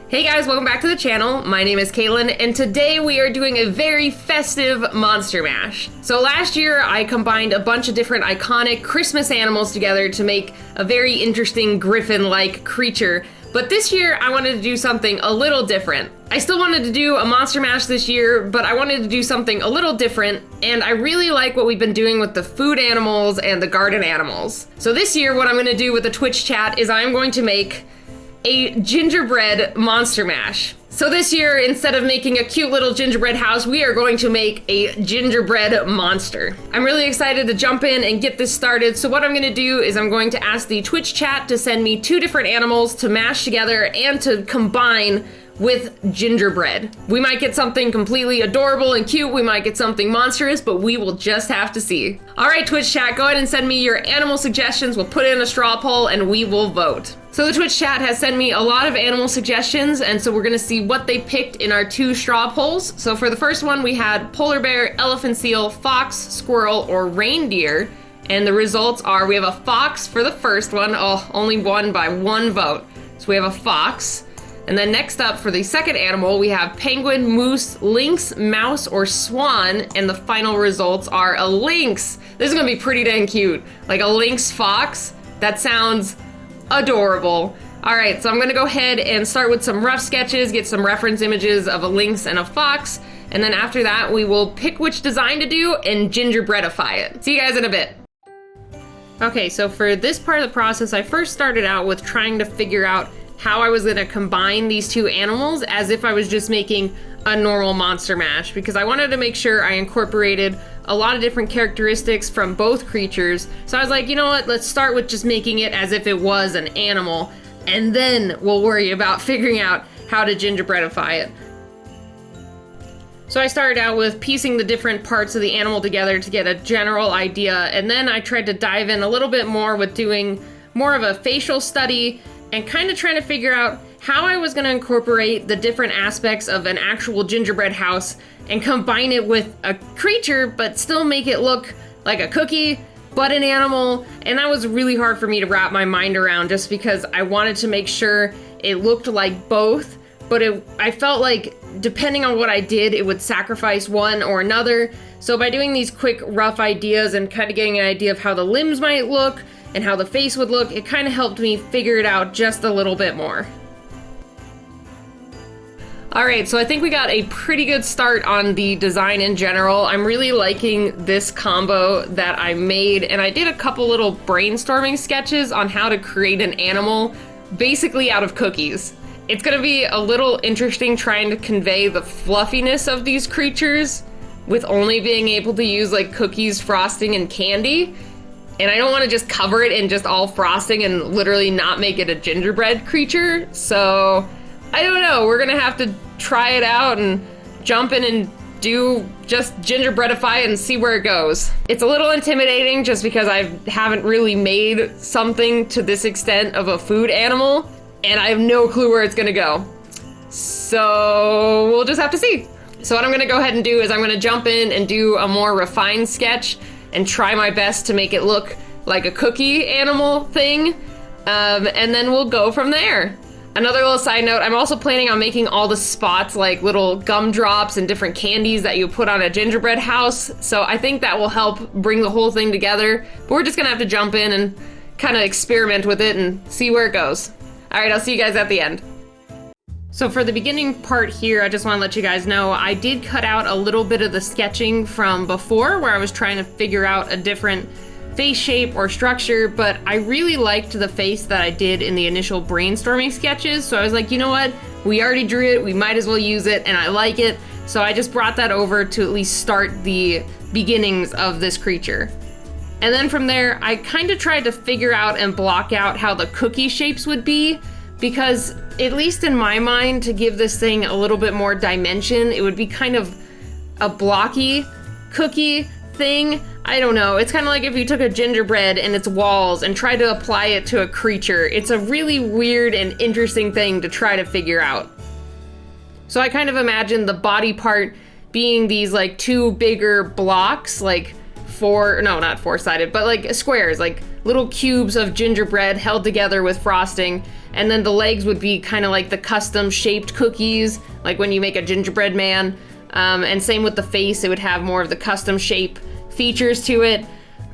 Hey guys, welcome back to the channel. My name is Katelyn, and today we are doing a very festive Monster Mash. So last year I combined a bunch of different iconic Christmas animals together to make a very interesting griffin-like creature. But this year I wanted to do something a little different. I still wanted to do a Monster Mash this year, but I wanted to do something a little different, and I really like what we've been doing with the food animals and the garden animals. So this year what I'm going to do with the Twitch chat is I'm going to make a gingerbread Monster Mash. So this year, instead of making a cute little gingerbread house, we are going to make a gingerbread monster. I'm really excited to jump in and get this started. So what I'm gonna do is I'm going to ask the Twitch chat to send me 2 different animals to mash together and to combine with gingerbread. We might get something completely adorable and cute, we might get something monstrous, but we will just have to see. All right, Twitch chat, go ahead and send me your animal suggestions. We'll put it in a straw poll and we will vote. So the Twitch chat has sent me a lot of animal suggestions, and so we're gonna see what they picked in our 2 straw polls. So for the first one, we had polar bear, elephant seal, fox, squirrel, or reindeer. And the results are, we have a fox for the first one. Oh, only won by 1 vote. So we have a fox. And then next up for the second animal, we have penguin, moose, lynx, mouse, or swan. And the final results are a lynx. This is gonna be pretty dang cute. Like a lynx fox, that sounds adorable. All right, so I'm gonna go ahead and start with some rough sketches, get some reference images of a lynx and a fox. And then after that, we will pick which design to do and gingerbreadify it. See you guys in a bit. Okay, so for this part of the process, I first started out with trying to figure out how I was gonna combine these 2 animals as if I was just making a normal Monster Mash, because I wanted to make sure I incorporated a lot of different characteristics from both creatures. So I was like, you know what, let's start with just making it as if it was an animal, and then we'll worry about figuring out how to gingerbreadify it. So I started out with piecing the different parts of the animal together to get a general idea, and then I tried to dive in a little bit more with doing more of a facial study and kind of trying to figure out how I was going to incorporate the different aspects of an actual gingerbread house and combine it with a creature, but still make it look like a cookie, but an animal. And that was really hard for me to wrap my mind around, just because I wanted to make sure it looked like both, but I felt like depending on what I did, it would sacrifice one or another. So by doing these quick rough ideas and kind of getting an idea of how the limbs might look and how the face would look, it kind of helped me figure it out just a little bit more. All right, so I think we got a pretty good start on the design in general. I'm really liking this combo that I made, and I did a couple little brainstorming sketches on how to create an animal basically out of cookies. It's gonna be a little interesting trying to convey the fluffiness of these creatures with only being able to use like cookies, frosting, and candy. And I don't want to just cover it in just all frosting and literally not make it a gingerbread creature. So I don't know, we're gonna have to try it out and jump in and do just gingerbreadify and see where it goes. It's a little intimidating just because I haven't really made something to this extent of a food animal, and I have no clue where it's gonna go. So we'll just have to see. So what I'm gonna go ahead and do is I'm gonna jump in and do a more refined sketch and try my best to make it look like a cookie animal thing, and then we'll go from there. Another little side note, I'm also planning on making all the spots like little gumdrops and different candies that you put on a gingerbread house, so I think that will help bring the whole thing together, but we're just gonna have to jump in and kind of experiment with it and see where it goes. All right, I'll see you guys at the end. So for the beginning part here, I just want to let you guys know I did cut out a little bit of the sketching from before where I was trying to figure out a different face shape or structure, but I really liked the face that I did in the initial brainstorming sketches. So I was like, you know what? We already drew it, we might as well use it, and I like it. So I just brought that over to at least start the beginnings of this creature. And then from there, I kind of tried to figure out and block out how the cookie shapes would be, because at least in my mind, to give this thing a little bit more dimension, it would be kind of a blocky cookie thing. I don't know. It's kind of like if you took a gingerbread and its walls and tried to apply it to a creature. It's a really weird and interesting thing to try to figure out. So I kind of imagine the body part being these like 2 bigger blocks, like not 4-sided, but like squares, like little cubes of gingerbread held together with frosting. and then the legs would be kind of like the custom shaped cookies, like when you make a gingerbread man. And same with the face, it would have more of the custom shape features to it.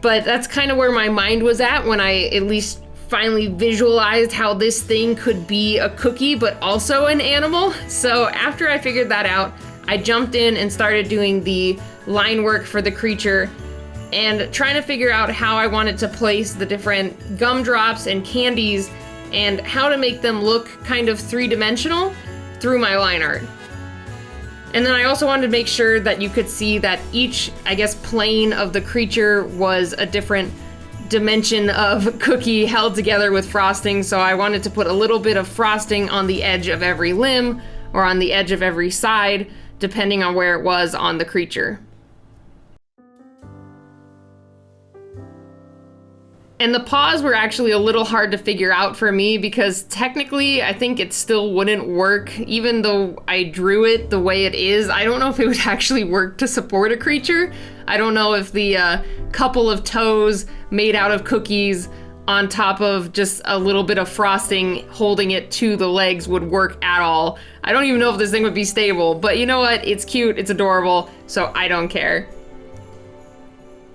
But that's kind of where my mind was at when I at least finally visualized how this thing could be a cookie, but also an animal. So after I figured that out, I jumped in and started doing the line work for the creature and trying to figure out how I wanted to place the different gumdrops and candies and how to make them look kind of three-dimensional through my line art. And then I also wanted to make sure that you could see that each, I guess, plane of the creature was a different dimension of cookie held together with frosting. So I wanted to put a little bit of frosting on the edge of every limb or on the edge of every side, depending on where it was on the creature. And the paws were actually a little hard to figure out for me because technically I think it still wouldn't work. Even though I drew it the way it is, I don't know if it would actually work to support a creature. I don't know if the couple of toes made out of cookies on top of just a little bit of frosting holding it to the legs would work at all. I don't even know if this thing would be stable, but you know what? It's cute, it's adorable, so I don't care.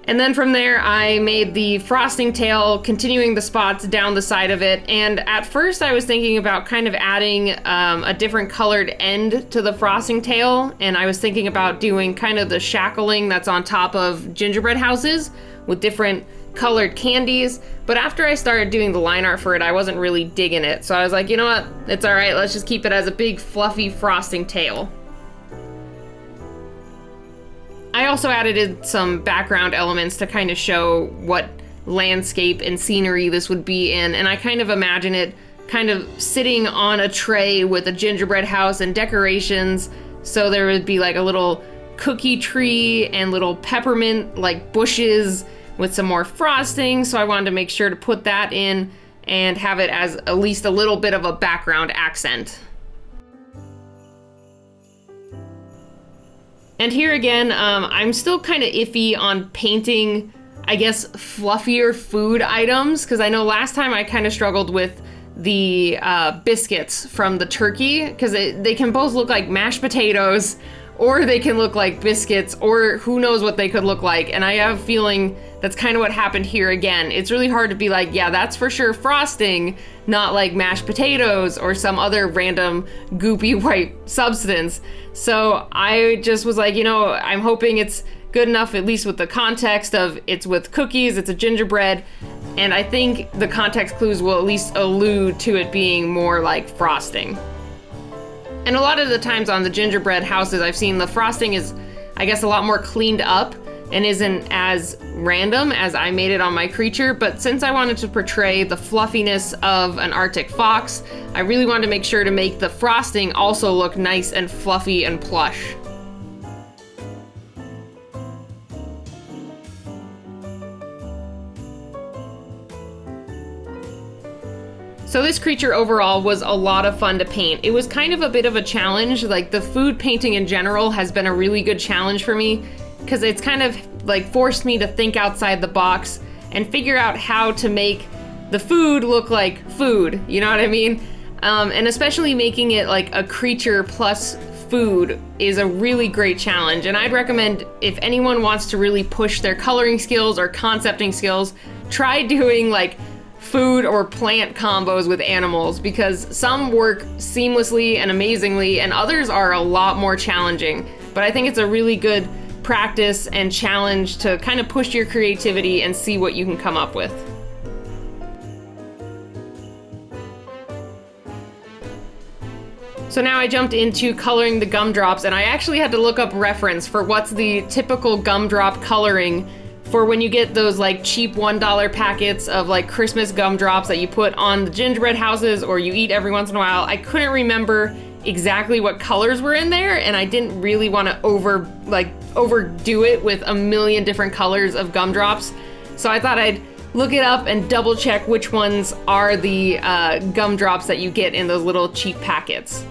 And then from there, I made the frosting tail, continuing the spots down the side of it. And at first I was thinking about kind of adding a different colored end to the frosting tail. And I was thinking about doing kind of the shackling that's on top of gingerbread houses with different colored candies. But after I started doing the line art for it, I wasn't really digging it. So I was like, you know what? It's all right. Let's just keep it as a big fluffy frosting tail. I also added in some background elements to kind of show what landscape and scenery this would be in, and I kind of imagine it kind of sitting on a tray with a gingerbread house and decorations, so there would be like a little cookie tree and little peppermint like bushes with some more frosting, so I wanted to make sure to put that in and have it as at least a little bit of a background accent. And here again, I'm still kind of iffy on painting, I guess, fluffier food items, because I know last time I kind of struggled with the biscuits from the turkey, because they can both look like mashed potatoes, or they can look like biscuits, or who knows what they could look like. And I have a feeling that's kind of what happened here again. It's really hard to be like, yeah, that's for sure frosting, not like mashed potatoes or some other random goopy white substance. So I just was like, you know, I'm hoping it's good enough, at least with the context of it's with cookies, it's a gingerbread, and I think the context clues will at least allude to it being more like frosting. And a lot of the times on the gingerbread houses, I've seen the frosting is, I guess, a lot more cleaned up and isn't as random as I made it on my creature. But since I wanted to portray the fluffiness of an Arctic fox, I really wanted to make sure to make the frosting also look nice and fluffy and plush. So this creature overall was a lot of fun to paint. It was kind of a bit of a challenge. Like the food painting in general has been a really good challenge for me because it's kind of like forced me to think outside the box and figure out how to make the food look like food, you know what I mean? And especially making it like a creature plus food is a really great challenge. And I'd recommend if anyone wants to really push their coloring skills or concepting skills, try doing like food or plant combos with animals, because some work seamlessly and amazingly and others are a lot more challenging. But I think it's a really good practice and challenge to kind of push your creativity and see what you can come up with. So now I jumped into coloring the gumdrops, and I actually had to look up reference for what's the typical gumdrop coloring for when you get those like cheap $1 packets of like Christmas gumdrops that you put on the gingerbread houses or you eat every once in a while. I couldn't remember exactly what colors were in there, and I didn't really want to overdo it with a million different colors of gumdrops. So I thought I'd look it up and double check which ones are the gumdrops that you get in those little cheap packets.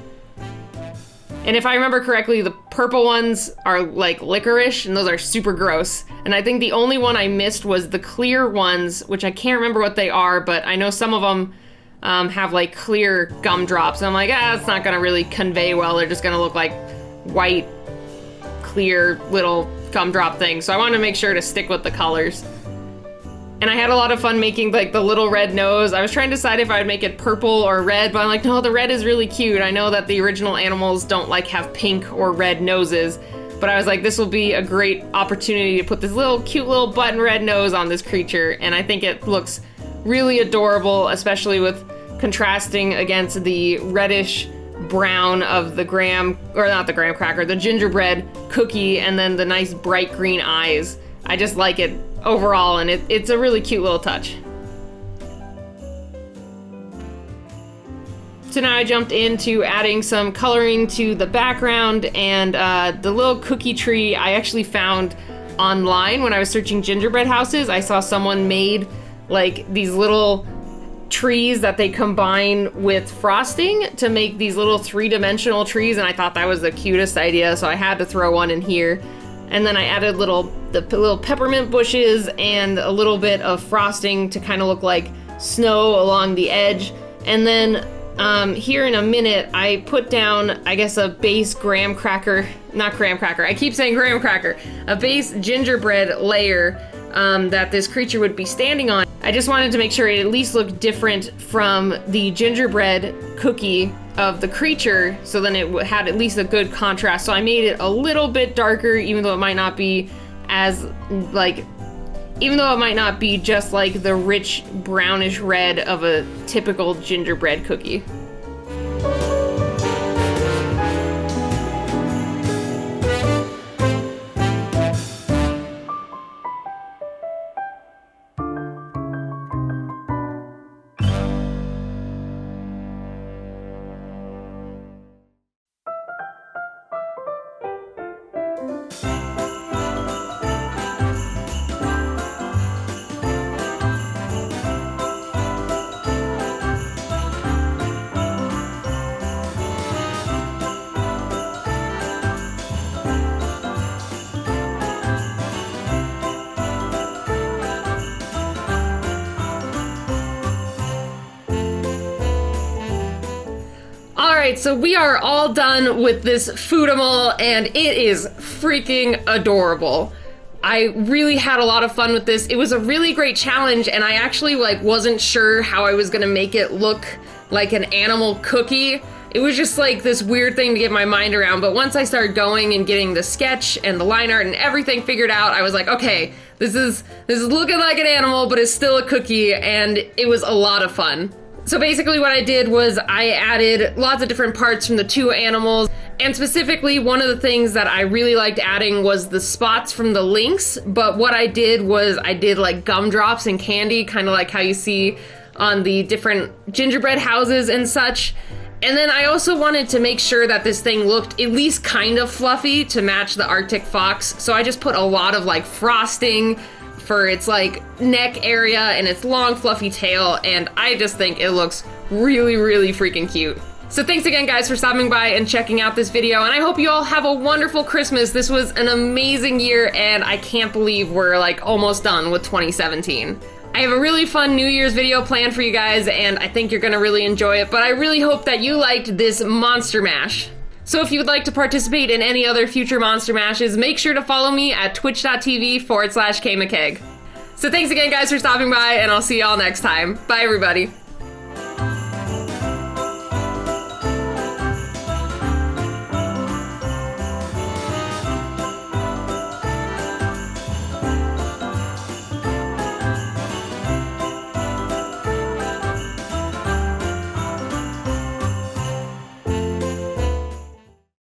And if I remember correctly, the purple ones are like licorice, and those are super gross. And I think the only one I missed was the clear ones, which I can't remember what they are, but I know some of them have like clear gumdrops. I'm like, it's not gonna really convey well. They're just gonna look like white, clear little gumdrop things. So I wanted to make sure to stick with the colors. And I had a lot of fun making like the little red nose. I was trying to decide if I would make it purple or red, but I'm like, no, the red is really cute. I know that the original animals don't like have pink or red noses, but I was like, this will be a great opportunity to put this little cute little button red nose on this creature. And I think it looks really adorable, especially with contrasting against the reddish brown of the the gingerbread cookie, and then the nice bright green eyes. I just like it overall, and it's a really cute little touch. So now I jumped into adding some coloring to the background, and the little cookie tree I actually found online when I was searching gingerbread houses. I saw someone made like these little trees that they combine with frosting to make these little three-dimensional trees, and I thought that was the cutest idea, so I had to throw one in here. And then I added the little peppermint bushes and a little bit of frosting to kind of look like snow along the edge. And then here in a minute, I put down, I guess, a base I keep saying graham cracker, a base gingerbread layer that this creature would be standing on. I just wanted to make sure it at least looked different from the gingerbread cookie of the creature, so then it had at least a good contrast. So I made it a little bit darker, even though it might not be just like the rich brownish red of a typical gingerbread cookie. Alright, so we are all done with this foodimal, and it is freaking adorable. I really had a lot of fun with this. It was a really great challenge, and I actually wasn't sure how I was gonna make it look like an animal cookie. It was just like this weird thing to get my mind around, but once I started going and getting the sketch and the line art and everything figured out, I was like, okay, this is looking like an animal, but it's still a cookie, and it was a lot of fun. So basically what I did was I added lots of different parts from the two animals, and specifically one of the things that I really liked adding was the spots from the lynx, but what I did was I did like gumdrops and candy, kind of like how you see on the different gingerbread houses and such. And then I also wanted to make sure that this thing looked at least kind of fluffy to match the Arctic fox, so I just put a lot of like frosting for its like neck area and its long fluffy tail, and I just think it looks really, really freaking cute. So thanks again guys for stopping by and checking out this video, and I hope you all have a wonderful Christmas. This was an amazing year, and I can't believe we're like almost done with 2017. I have a really fun New Year's video planned for you guys, and I think you're gonna really enjoy it, but I really hope that you liked this Monster Mash. So if you would like to participate in any other future Monster Mashes, make sure to follow me at twitch.tv/KMcCaigue. So thanks again guys for stopping by, and I'll see y'all next time. Bye everybody.